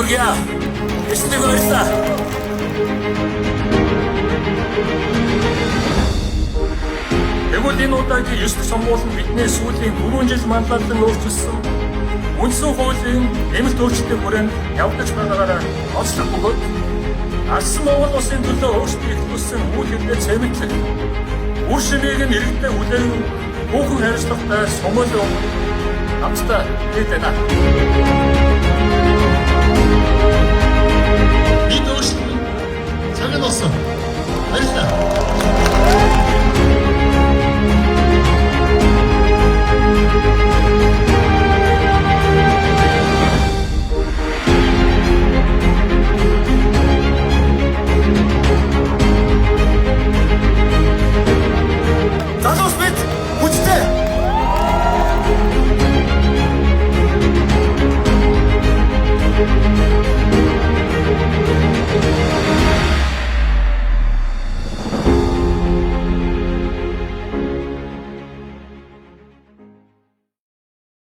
Георгия, эсдэг баярлаа. Тэгвэл энэ удаагийн 9 дахь сонгуул нь бидний сүүлийн 4 жил манлайлан өөрчилсөн үндсэн хуулийн нэмэлт өөрчлөлтийн хүрээнд явагдаж байгаагаараа онцлог бөгөөд алсан Монгол улсын төлөө өөрсдөө их төлсөн үйл хөдлөлтөд цэмэглэх үр шимийг нь иргэдэд хүлээн бүхэн хариуцлагатай сумын хамтдаа хийдэг.